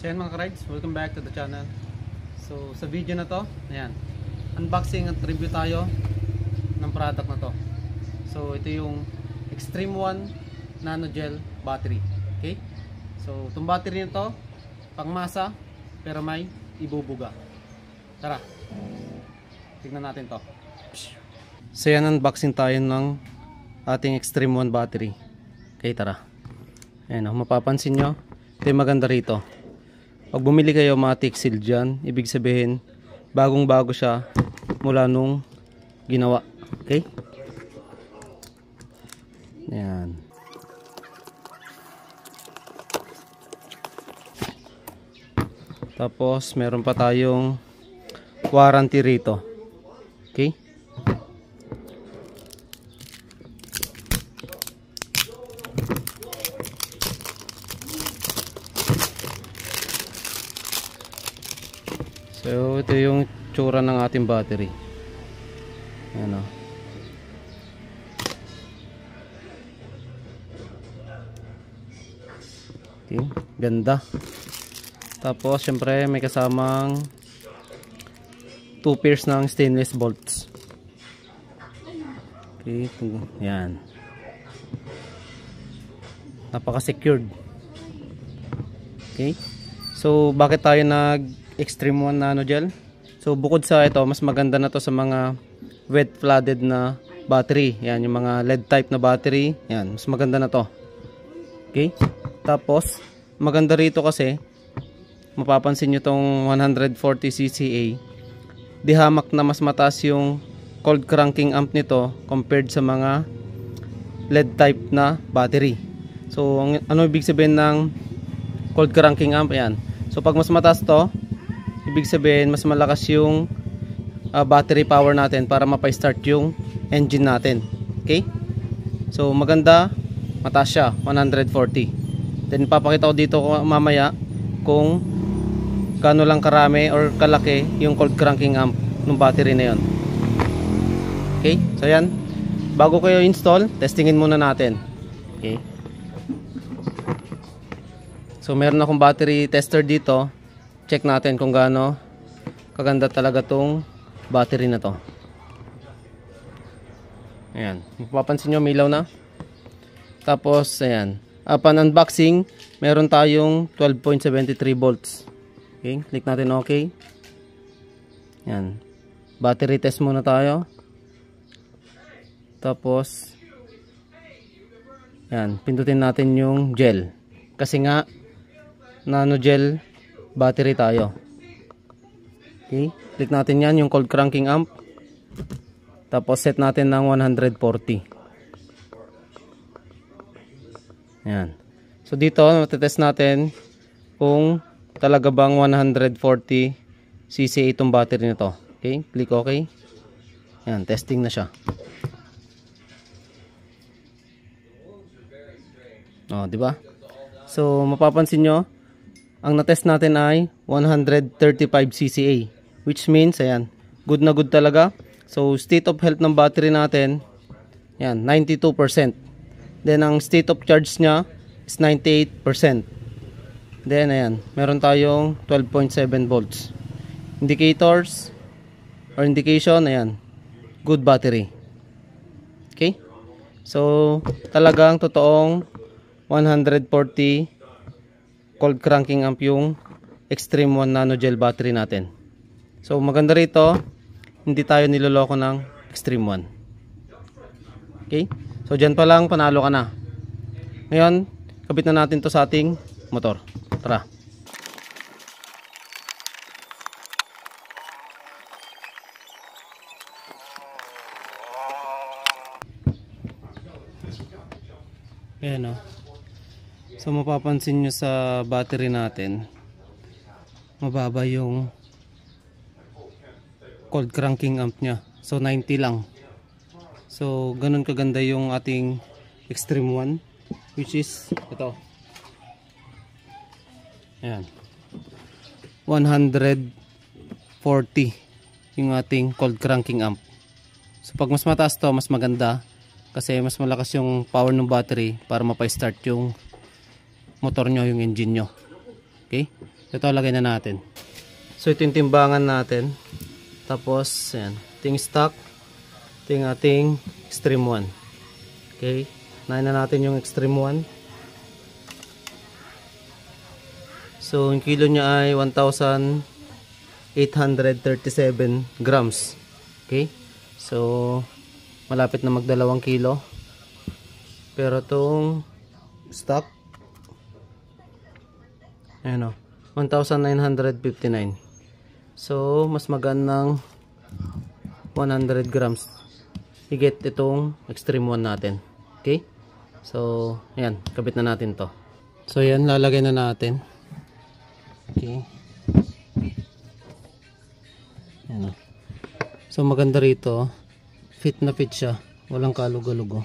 So yan mga ka-rides, welcome back to the channel. So sa video na to, ayan, unboxing at review tayo ng product na to. So ito yung Extreme One Nano Gel battery. Okay? So itong battery nito, pangmasa pero may ibubuga. Tara, tignan natin to. So yan, unboxing tayo ng ating Extreme One battery. Okay, tara. Ayan, mapapansin nyo, ito yung maganda rito. Pag bumili kayo matic seal dyan, ibig sabihin bagong bago siya mula nung ginawa. Okay? Ayan. Tapos meron pa tayong warranty rito. Okay? So ito yung tsura ng ating battery. Ayan o. Okay, ganda. Tapos syempre may kasamang 2 pairs ng stainless bolts. Okay, yan. Napaka-secured. Okay. So bakit tayo nag Extreme One Nano Gel? So bukod sa ito, mas maganda na to sa mga wet flooded na battery. Yan, yung mga lead type na battery. Yan, mas maganda na to. Okay? Tapos, maganda rito kasi mapapansin nyo tong 140 cca. Di hamak na mas mataas yung cold cranking amp nito compared sa mga lead type na battery. So, ano ibig sabihin ng cold cranking amp? Yan. So, pag mas mataas to, ibig sabihin mas malakas yung battery power natin para mapa-start yung engine natin. Okay? So maganda, mataas siya, 140. Then papakita ko dito mamaya kung gaano lang karami or kalaki yung cold cranking amp ng battery na yon. Okay? So yan, bago kayo install, testingin muna natin. Okay? So meron akong battery tester dito. Check natin kung gaano kaganda talaga tong battery na to. Ayan, mapapansin nyo may ilaw na. Tapos ayan, upon unboxing meron tayong 12.73 volts. Okay, click natin okay. Ayan, battery test muna tayo. Tapos ayan, pindutin natin yung gel kasi nga nano gel battery tayo. Okay, click natin yan, yung cold cranking amp. Tapos set natin ng 140. Ayan. So dito, matetest natin kung talaga bang 140 cc itong battery nito. Okay, click okay. Ayan, testing na siya. Oh, di ba? So mapapansin nyo, ang na-test natin ay 135 cca, which means ayan, good na good talaga. So state of health ng battery natin, ayan, 92%. Then ang state of charge niya is 98%. Then ayan, meron tayong 12.7 volts. Indicators or indication, ayan, good battery. Okay? So talagang totoong 140 cold cranking amp yung Extreme One Nano Gel battery natin. So maganda rito, hindi tayo niloloko ng Extreme One. Okay? So dyan pa lang panalo ka na. Ngayon, kabit na natin to sa ating motor. Tara. Ayan o. So mapapansin nyo sa battery natin, mababa yung cold cranking amp nya. So 90 lang. So ganun kaganda yung ating Extreme One, which is ito. Ayan, 140 yung ating cold cranking amp. So pag mas mataas to, mas maganda kasi mas malakas yung power ng battery para mapa-start yung motor nyo, yung engine nyo. Okay? Ito lagay na natin. So ito yung timbangan natin. Tapos ayan, ting stock, ting ating extreme 1. Okay, nahin na natin yung extreme 1. So yung kilo niya ay 1,837 grams. Okay, so malapit na magdalawang kilo. Pero itong stock, ayan o, 1,959. So mas magandang 100 grams higit itong extreme 1 natin. Okay, so ayan, kabit na natin to. So ayan, lalagay na natin. Okay, ayan o. So maganda rito, fit na fit siya, walang kalugo-lugo.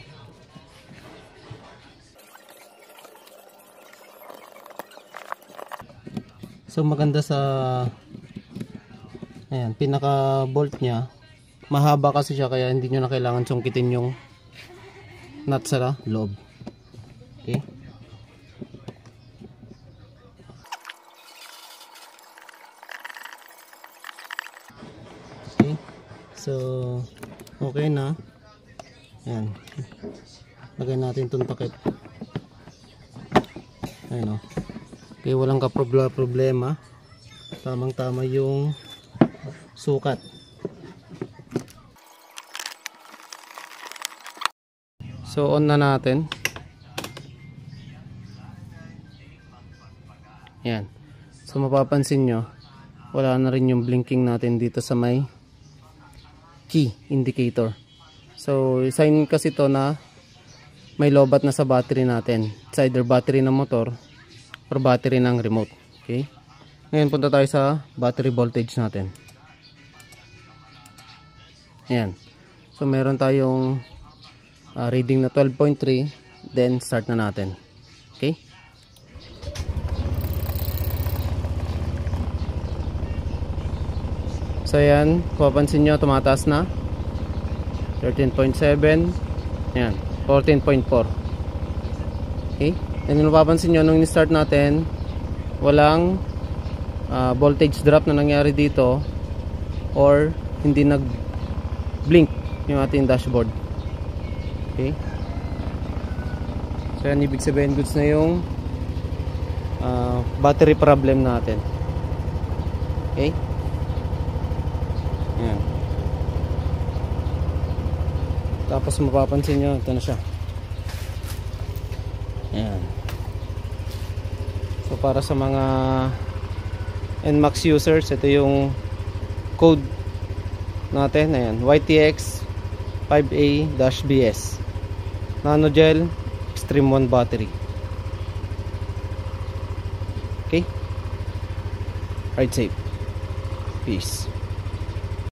So maganda sa ayan, pinaka bolt niya, mahaba kasi siya kaya hindi nyo na kailangan sungkitin yung nut sa loob. Okay, okay, so okay na. Ayan, lagay natin itong takip. Ayan o. Okay, walang problema. Tamang tama yung sukat. So on na natin. Yan. So mapapansin nyo, wala na rin yung blinking natin dito sa may key indicator. So sign kasi to na may lobat na sa battery natin. It's either battery ng motor or battery ng remote. Okay, ngayon punta tayo sa battery voltage natin. Ayan, so meron tayong reading na 12.3. then start na natin. Okay, so ayan, papansin nyo tumataas na 13.7. ayan, 14.4. okay, and mapapansin nyo nung ni-start natin walang voltage drop na nangyari dito or hindi nag-blink yung ating dashboard. Okay, so yan, ibig sabihin goods na yung battery problem natin. Okay, ayan. Tapos mapapansin nyo ito na siya. Ayan. So para sa mga NMAX users, ito yung code natin. Ayan, YTX 5A-BS Nanogel Extreme 1 battery. Okay, ride safe, peace.